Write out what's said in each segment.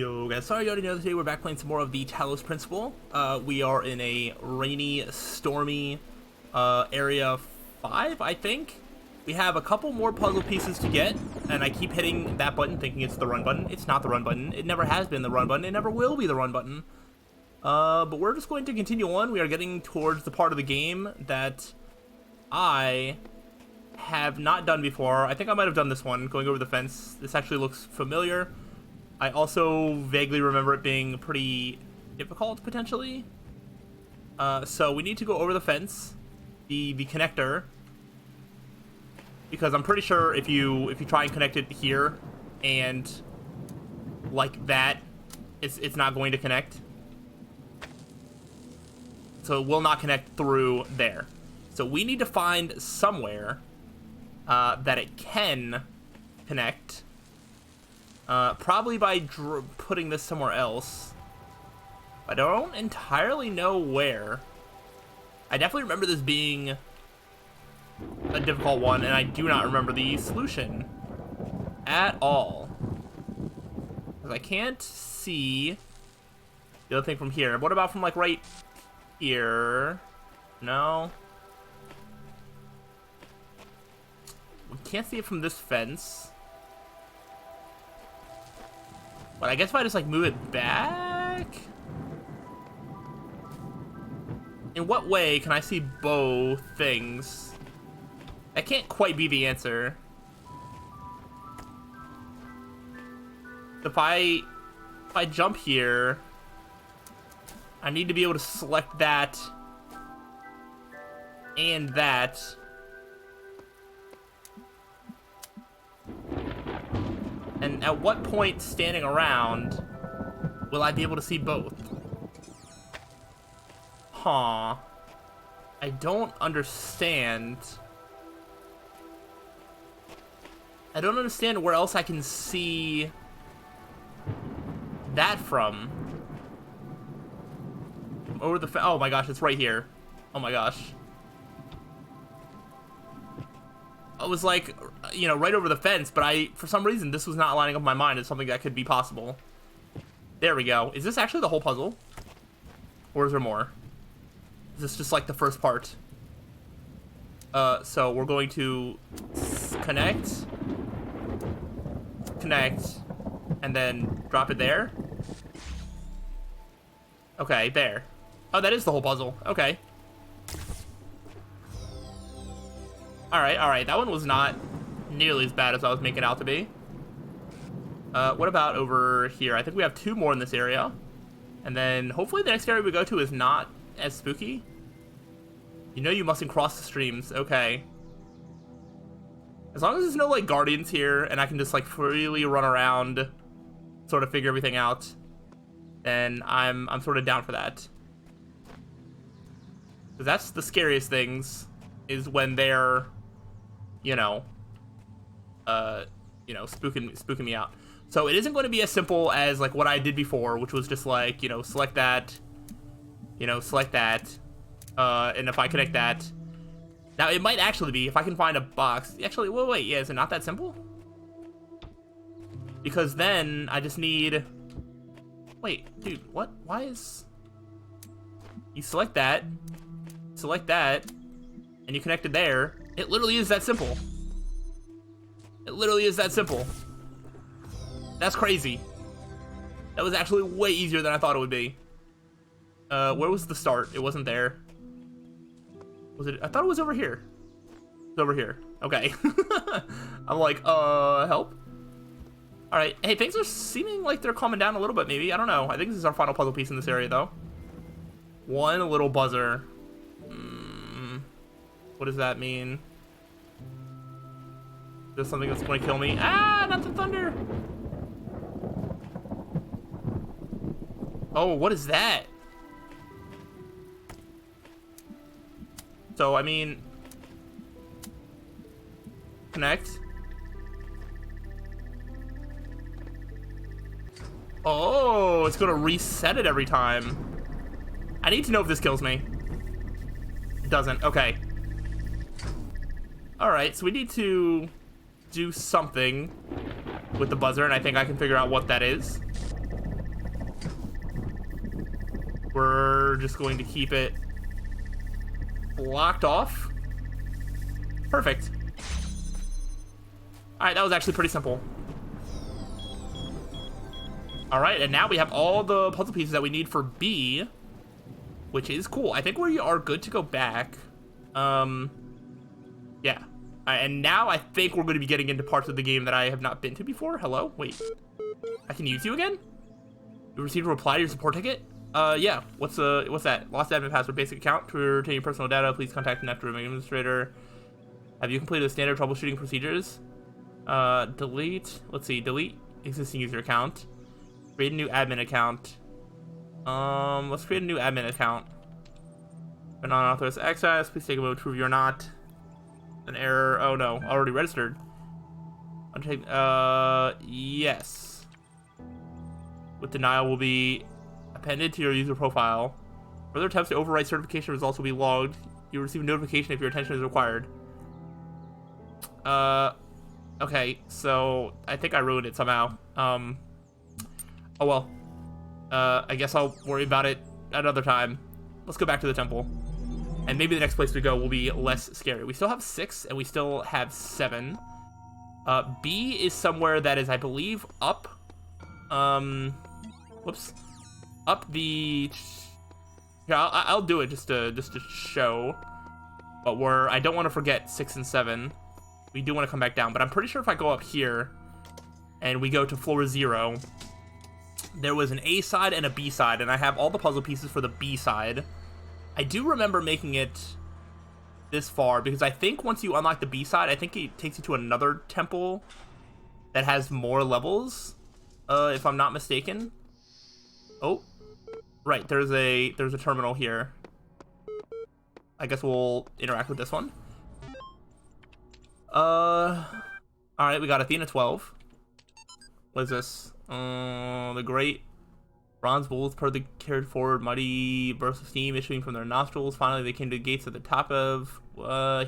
Yo guys, sorry you already know today we're back playing some more of the Talos Principle. We are in a rainy, stormy area 5, I think. We have a couple more puzzle pieces to get, and I keep hitting that button thinking it's the run button. It's not the run button. It never has been the run button. It never will be the run button. But we're just going to continue on. We are getting towards the part of the game that I have not done before. I think I might have done this one, going over the fence. This actually looks familiar. I also vaguely remember it being pretty difficult, potentially. So we need to go over the fence, the connector, because I'm pretty sure if you try and connect it here and like that, it's not going to connect. So it will not connect through there. So we need to find somewhere that it can connect. Probably by putting this somewhere else. I don't entirely know where. I definitely remember this being a difficult one, and I do not remember the solution at all. Because I can't see the other thing from here. What about from, like, right here? No. We can't see it from this fence. But I guess if I just, like, move it back? In what way can I see both things? That can't quite be the answer. If I jump here, I need to be able to select that and that. And at what point standing around will I be able to see both? Huh. I don't understand. I don't understand where else I can see that from. Over the oh my gosh, it's right here. Oh my gosh. I was like, you know, right over the fence, but for some reason, this was not lining up in my mind as something that could be possible. There we go. Is this actually the whole puzzle? Or is there more? Is this just like the first part? So we're going to connect, and then drop it there. Okay, there. Oh, that is the whole puzzle. Okay. Alright, that one was not nearly as bad as I was making it out to be. What about over here? I think we have 2 more in this area. And then, hopefully the next area we go to is not as spooky. You know you mustn't cross the streams. Okay. As long as there's no, like, guardians here, and I can just, like, freely run around, sort of figure everything out, then I'm sort of down for that. Because that's the scariest things, is when they're, you know, spooking me out. So it isn't going to be as simple as, like, what I did before, which was just, like, you know, select that, and if I connect that. Now, it might actually be, if I can find a box. Actually, wait, yeah, is it not that simple? Because then I just need... Wait, dude, what? Why is... You select that, and you connect it there. It literally is that simple. It literally is that simple. That's crazy. That was actually way easier than I thought it would be. Where was the start? It wasn't there. Was it? I thought it was over here. It's over here. Okay. I'm like, help? Alright. Hey, things are seeming like they're calming down a little bit, maybe. I don't know. I think this is our final puzzle piece in this area, though. One little buzzer. What does that mean? Is there something that's going to kill me? Ah, not the thunder! Oh, what is that? So, I mean... Connect. Oh, it's gonna reset it every time. I need to know if this kills me. It doesn't. Okay. Alright, so we need to do something with the buzzer, and I think I can figure out what that is. We're just going to keep it blocked off. Perfect. Alright, that was actually pretty simple. Alright, and now we have all the puzzle pieces that we need for B, which is cool. I think we are good to go back. Yeah. And now I think we're going to be getting into parts of the game that I have not been to before. Hello? Wait. I can use you again? You received a reply to your support ticket? Yeah. What's that? Lost admin password, basic account. To retain your personal data, please contact an administrator. Have you completed the standard troubleshooting procedures? Delete. Let's see. Delete existing user account. Create a new admin account. Let's create a new admin account. For non-authorized access, please take a moment to prove you're not. An error. Oh no, already registered. Yes. With denial will be appended to your user profile. Further attempts to overwrite certification results will be logged. You'll receive a notification if your attention is required. Okay, so I think I ruined it somehow. Oh well. I guess I'll worry about it another time. Let's go back to the temple. And maybe the next place we go will be less scary. We still have 6, and we still have 7. B is somewhere that is, I believe, up. Whoops. Up the... Yeah, I'll do it just to show. But I don't want to forget 6 and 7. We do want to come back down. But I'm pretty sure if I go up here, and we go to floor 0, there was an A side and a B side, and I have all the puzzle pieces for the B side. I do remember making it this far, because I think once you unlock the B side, I think it takes you to another temple that has more levels, if I'm not mistaken. Oh, right, there's a terminal here. I guess we'll interact with this one. Alright, we got Athena 12. What is this? The great bronze bulls partly carried forward mighty bursts of steam issuing from their nostrils. Finally, they came to the gates at the top of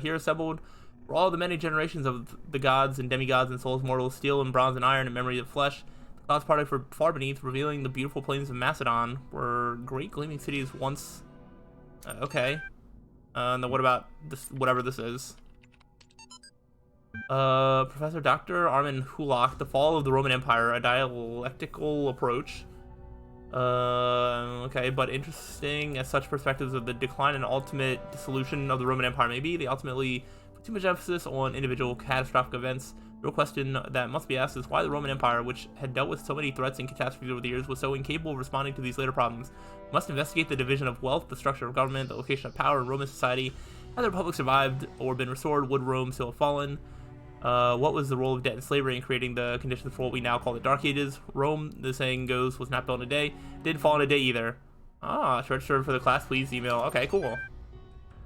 here assembled were all the many generations of the gods and demigods and souls mortals, steel and bronze and iron and memory of flesh. The clouds parted for far beneath, revealing the beautiful plains of Macedon, where great gleaming cities once. Okay. And then what about this? Whatever this is. Professor Dr. Armin Hulak, The Fall of the Roman Empire, a dialectical approach. Okay, but interesting as such perspectives of the decline and ultimate dissolution of the Roman Empire may be, they ultimately put too much emphasis on individual catastrophic events. The real question that must be asked is why the Roman Empire, which had dealt with so many threats and catastrophes over the years, was so incapable of responding to these later problems. We must investigate the division of wealth, the structure of government, the location of power in Roman society. Had the Republic survived or been restored, would Rome still have fallen? What was the role of debt and slavery in creating the conditions for what we now call the Dark Ages? Rome, the saying goes, was not built in a day. Didn't fall in a day either. Ah, short serve for the class, please email. Okay, cool.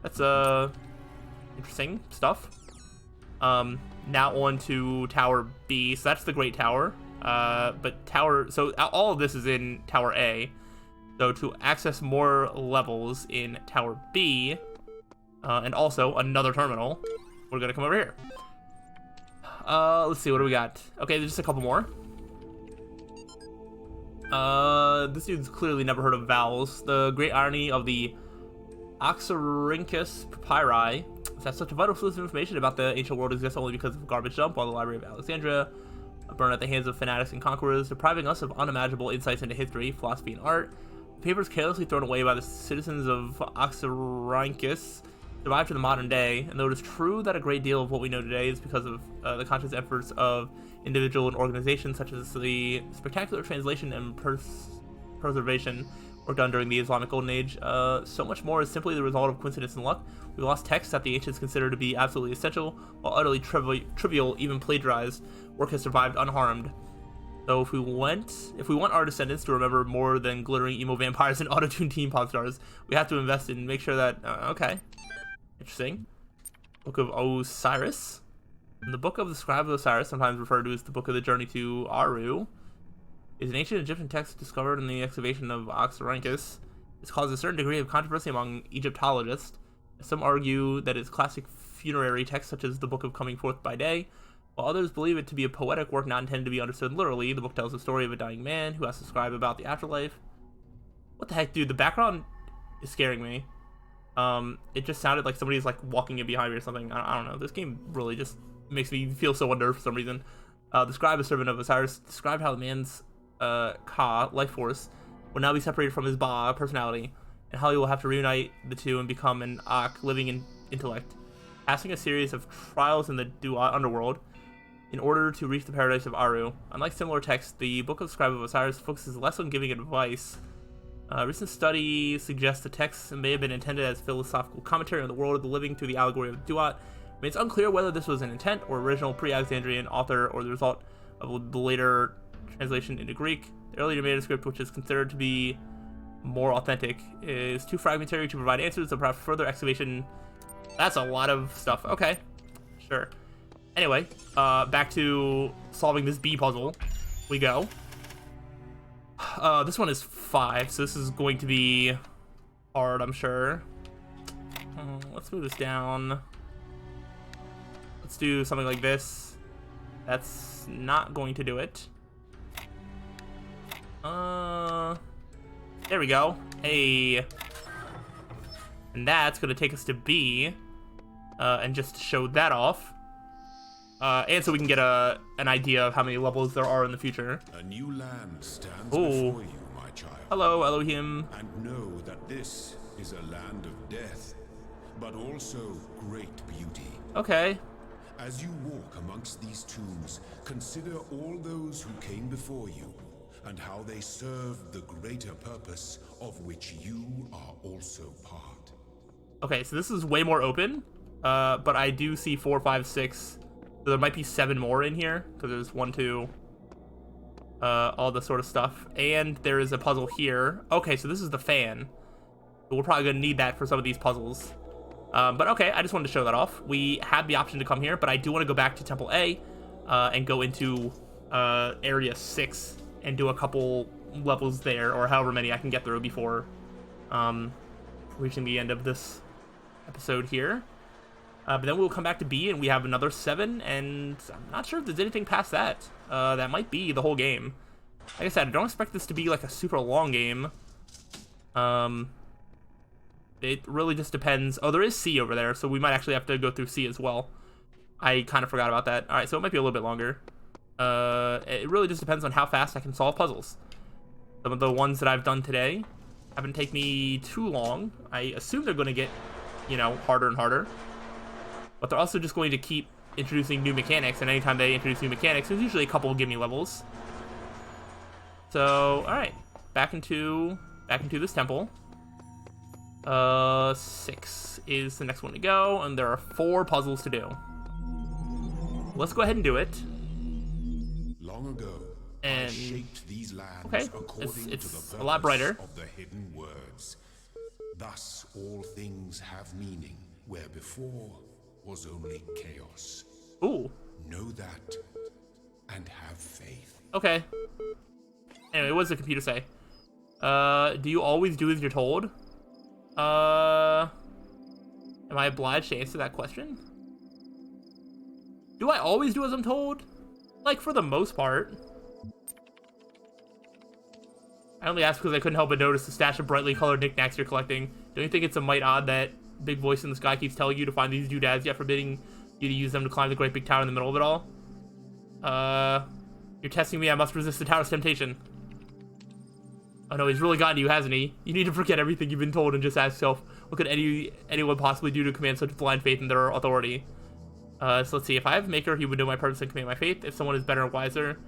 That's, interesting stuff. Now on to Tower B. So that's the Great Tower. So all of this is in Tower A. So to access more levels in Tower B, and also another terminal, we're gonna come over here. Let's see, what do we got? Okay, there's just a couple more. This dude's clearly never heard of vowels. The great irony of the Oxyrhynchus papyri is that such a vital source of information about the ancient world exists only because of a garbage dump, while the Library of Alexandria burned at the hands of fanatics and conquerors, depriving us of unimaginable insights into history, philosophy, and art. The papers carelessly thrown away by the citizens of Oxyrhynchus survived to the modern day, and though it is true that a great deal of what we know today is because of the conscious efforts of individual and organizations such as the spectacular translation and preservation work done during the Islamic Golden Age, so much more is simply the result of coincidence and luck. We lost texts that the ancients considered to be absolutely essential, while utterly trivial, even plagiarized, work has survived unharmed. So if we want our descendants to remember more than glittering emo vampires and auto-tuned teen pop stars, we have to invest in make sure that, okay. Interesting. Book of Osiris. The Book of the Scribe of Osiris, sometimes referred to as the Book of the Journey to Aru, is an ancient Egyptian text discovered in the excavation of Oxyrhynchus. It's caused a certain degree of controversy among Egyptologists. Some argue that it's classic funerary text, such as the Book of Coming Forth by Day, while others believe it to be a poetic work not intended to be understood literally. The book tells the story of a dying man who asks the scribe about the afterlife. What the heck, dude? The background is scaring me. It just sounded like somebody's like walking in behind me or something. I don't know. This game really just makes me feel so unnerved for some reason. Describe a servant of Osiris. Describe how the man's Ka life force will now be separated from his Ba personality, and how he will have to reunite the two and become an Ak living in intellect, passing a series of trials in the Duat underworld in order to reach the paradise of Aru. Unlike similar texts, the Book of Scribe of Osiris focuses less on giving advice. Recent study suggests the text may have been intended as philosophical commentary on the world of the living through the allegory of Duat. I mean, it's unclear whether this was an intent or original pre-Alexandrian author or the result of the later translation into Greek. The earlier manuscript, which is considered to be more authentic, is too fragmentary to provide answers, so perhaps further excavation. That's a lot of stuff. Okay, sure. Anyway, back to solving this bee puzzle we go. This one is 5, so this is going to be hard, I'm sure. Let's move this down. Let's do something like this. That's not going to do it. There we go. Hey. And that's going to take us to B. And just show that off. And so we can get an idea of how many levels there are in the future. A new land stands before you, my child. Hello, Elohim. And know that this is a land of death, but also great beauty. Okay. As you walk amongst these tombs, consider all those who came before you, and how they served the greater purpose of which you are also part. Okay, so this is way more open, but I do see 4, 5, 6. So there might be 7 more in here, because there's 1, 2, all this sort of stuff. And there is a puzzle here. Okay, so this is the fan. So we're probably going to need that for some of these puzzles. But okay, I just wanted to show that off. We had the option to come here, but I do want to go back to Temple A and go into Area 6 and do a couple levels there, or however many I can get through before reaching the end of this episode here. But then we'll come back to B, and we have another 7, and I'm not sure if there's anything past that. That might be the whole game. Like I said, I don't expect this to be like a super long game. It really just depends. Oh, there is C over there, so we might actually have to go through C as well. I kind of forgot about that. Alright, so it might be a little bit longer. It really just depends on how fast I can solve puzzles. Some of the ones that I've done today haven't taken me too long. I assume they're going to get, you know, harder and harder. But they're also just going to keep introducing new mechanics, and anytime they introduce new mechanics, there's usually a couple of gimme levels. So, alright. Back into this temple. 6 is the next one to go, and there are 4 puzzles to do. Let's go ahead and do it. Long ago, And I shaped these lands okay, according it's to the a lot brighter. purpose of the hidden words. Thus, all things have meaning, where before was only chaos. Ooh. Know that, and have faith. Okay. Anyway, what does the computer say? Do you always do as you're told? Am I obliged to answer that question? Do I always do as I'm told? Like, for the most part. I only asked because I couldn't help but notice the stash of brightly colored knickknacks you're collecting. Don't you think it's a mite odd that big voice in the sky keeps telling you to find these doodads, yet forbidding you to use them to climb the great big tower in the middle of it all? You're testing me. I must resist the tower's temptation. Oh no, he's really gotten to you, hasn't he? You need to forget everything you've been told and just ask yourself, what could anyone possibly do to command such blind faith in their authority? So let's see. If I have a maker, he would know my purpose and command my faith. If someone is better and wiser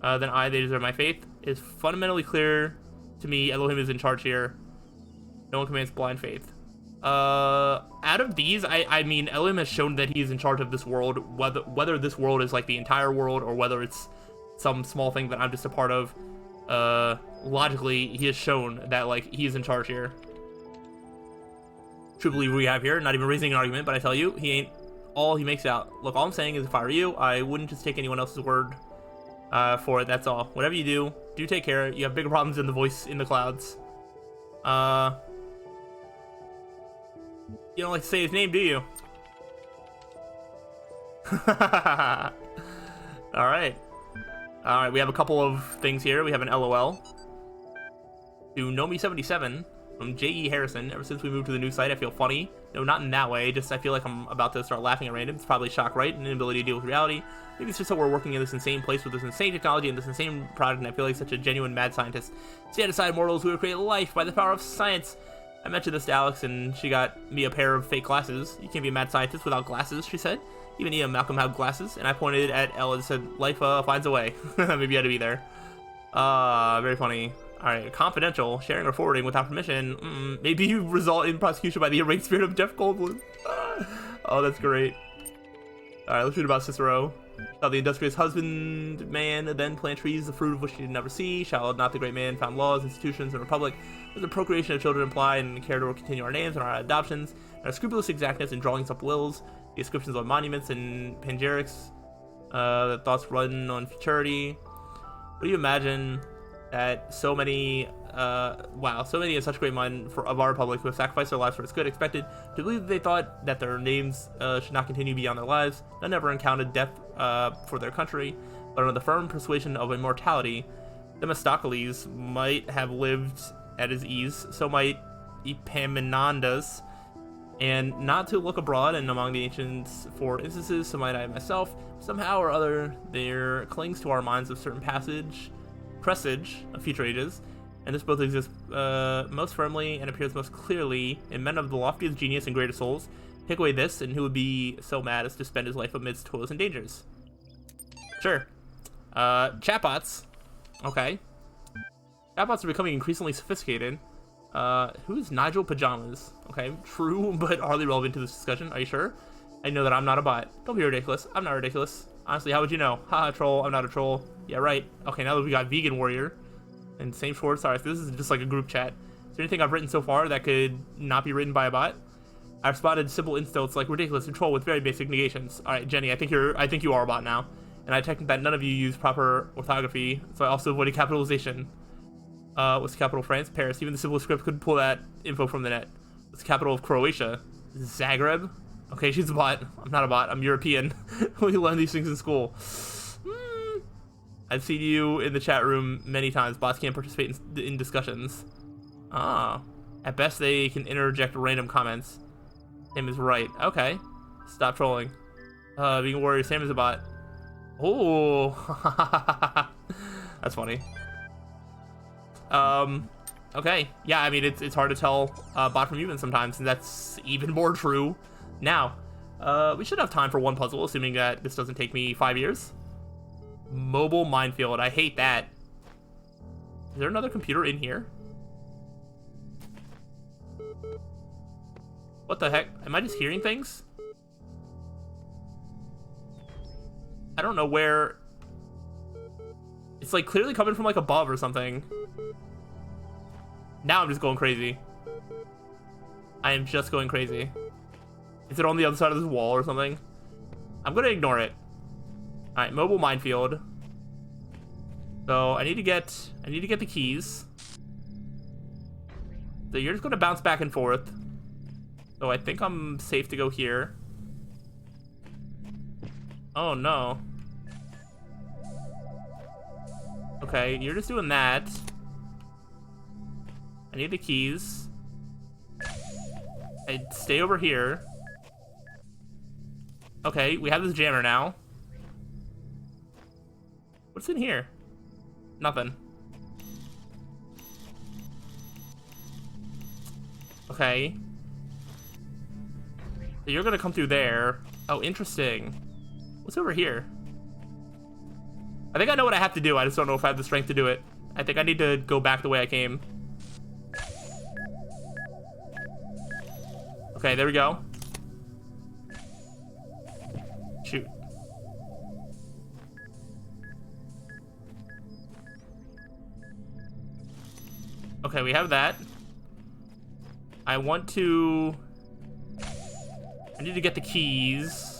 than I, they deserve my faith. It's fundamentally clear to me Elohim is in charge here. No one commands blind faith. Out of these, I mean, Elohim has shown that he is in charge of this world, whether this world is like the entire world or whether it's some small thing that I'm just a part of. Logically, he has shown that, like, he's in charge here. True believe we have here, not even raising an argument, but I tell you, he ain't all he makes out. Look, all I'm saying is if I were you, I wouldn't just take anyone else's word for it, that's all. Whatever you do take care. You have bigger problems than the voice in the clouds. You don't like to say his name, do you? Alright. Alright, we have a couple of things here. We have an LOL. to Nomi77 from J.E. Harrison. Ever since we moved to the new site, I feel funny. No, not in that way. Just I feel like I'm about to start laughing at random. It's probably shock, right? An inability to deal with reality. Maybe it's just that we're working in this insane place with this insane technology and this insane product, and I feel like such a genuine mad scientist. Stand aside, mortals, who will create life by the power of science. I mentioned this to Alex, and she got me a pair of fake glasses. You can't be a mad scientist without glasses, she said. Even Ian Malcolm had glasses, and I pointed at Elle and said, life finds a way. Maybe you had to be there. Very funny. Alright, confidential, sharing or forwarding without permission. Maybe you result in prosecution by the erased spirit of Jeff Goldblum. Oh, that's great. Alright, let's read about Cicero. Shall the industrious husbandman then plant trees, the fruit of which he did never see? Shall not the great man found laws, institutions, and republic? Does the procreation of children imply and care to continue our names and our adoptions, and our scrupulous exactness in drawings up wills, the inscriptions on monuments and panegyrics, the thoughts run on futurity? What do you imagine that so many and such great men of our republic who have sacrificed their lives for its good expected to believe that they thought that their names should not continue beyond their lives? None ever encountered death for their country, but under the firm persuasion of immortality, Themistocles might have lived at his ease, so might Epaminondas, and not to look abroad and among the ancients for instances, so might I myself. Somehow or other, there clings to our minds a certain presage of future ages, and this both exists most firmly and appears most clearly in men of the loftiest genius and greatest souls. Take away this, and who would be so mad as to spend his life amidst toils and dangers? Sure. Chatbots. Okay. Chatbots are becoming increasingly sophisticated. Who's Nigel Pajamas? Okay, true, but hardly relevant to this discussion. Are you sure? I know that I'm not a bot. Don't be ridiculous. I'm not ridiculous. Honestly, how would you know? Haha, troll. I'm not a troll. Yeah, right. Okay, now that we got Vegan Warrior and same Schwartz. Sorry, this is just like a group chat. Is there anything I've written so far that could not be written by a bot? I've spotted simple insults like ridiculous and troll with very basic negations. All right, Jenny, I think you are a bot now, and I detected that none of you use proper orthography, so I also avoided capitalization. What's the capital of France? Paris. Even the simplest script could pull that info from the net. What's the capital of Croatia? Zagreb. Okay, she's a bot. I'm not a bot. I'm European. We learn these things in school. I've seen you in the chat room many times. Bots can't participate in discussions. Ah. At best, they can interject random comments. Sam is right. Okay. Stop trolling. Being a warrior, Sam is a bot. Oh. That's funny. Okay. Yeah, I mean, it's hard to tell bot from human sometimes, and that's even more true now. We should have time for one puzzle, assuming that this doesn't take me 5 years. Mobile minefield. I hate that. Is there another computer in here? What the heck? Am I just hearing things? I don't know where. It's like clearly coming from like above or something. Now I'm just going crazy. I am just going crazy. Is it on the other side of this wall or something? I'm gonna ignore it. Alright, mobile minefield. So I need to get the keys. So you're just gonna bounce back and forth. So I think I'm safe to go here. Oh no. Okay, you're just doing that. I need the keys. I stay over here. Okay, we have this jammer now. What's in here? Nothing. Okay. So you're gonna come through there. Oh, interesting. What's over here? I think I know what I have to do. I just don't know if I have the strength to do it. I think I need to go back the way I came. Okay, there we go. Shoot. Okay, we have that. I need to get the keys.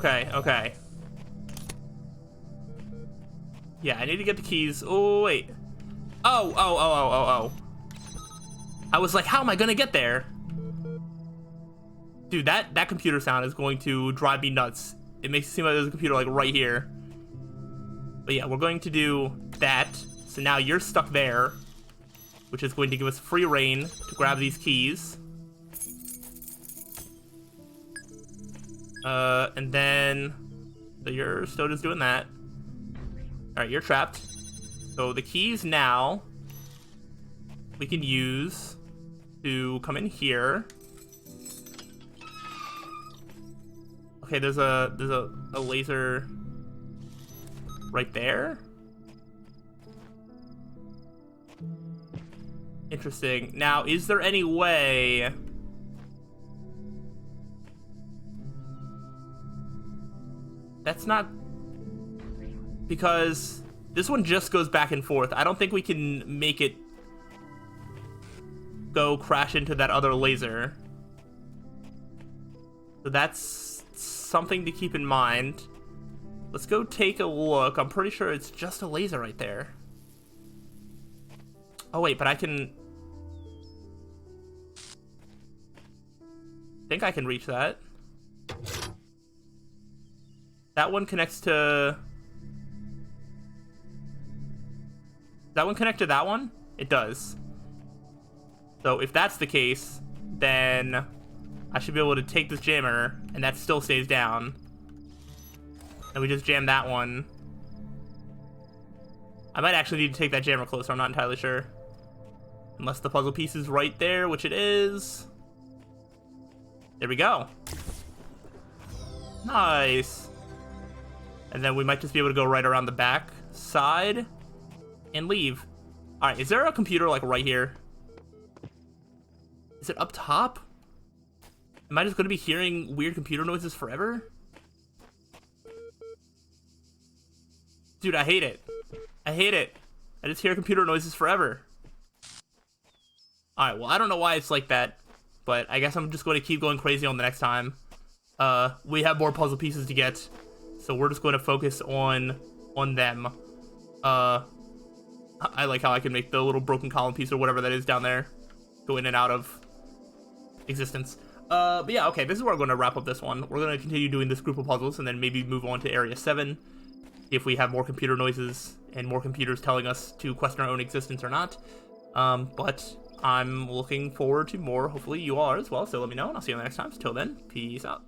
Okay. Yeah, I need to get the keys. Oh, wait. Oh. I was like, how am I gonna get there? Dude, that computer sound is going to drive me nuts it makes it seem like there's a computer like right here. But yeah, we're going to do that. So now you're stuck there, which is going to give us free reign to grab these keys. And then, so you're still just doing that. All right, you're trapped. So the keys now we can use to come in here. Okay, there's a laser right there. Interesting. Now, is there any way? That's not, because this one just goes back and forth. I don't think we can make it go crash into that other laser. So that's something to keep in mind. Let's go take a look. I'm pretty sure it's just a laser right there. Oh wait, but I think I can reach that. That one connects to... That one connect to that one? It does. So if that's the case, then I should be able to take this jammer, and that still stays down. And we just jam that one. I might actually need to take that jammer closer, I'm not entirely sure. Unless the puzzle piece is right there, which it is. There we go. Nice. And then we might just be able to go right around the back side and leave. All right, is there a computer like right here? Is it up top? Am I just going to be hearing weird computer noises forever? Dude, I hate it. I hate it. I just hear computer noises forever. All right, well, I don't know why it's like that, but I guess I'm just going to keep going crazy on the next time. We have more puzzle pieces to get, so we're just going to focus on them. I like how I can make the little broken column piece or whatever that is down there go in and out of existence. But yeah, okay, this is where we're going to wrap up this one. We're going to continue doing this group of puzzles and then maybe move on to Area 7, if we have more computer noises and more computers telling us to question our own existence or not. But I'm looking forward to more. Hopefully you are as well, so let me know, and I'll see you next time. So till then, peace out.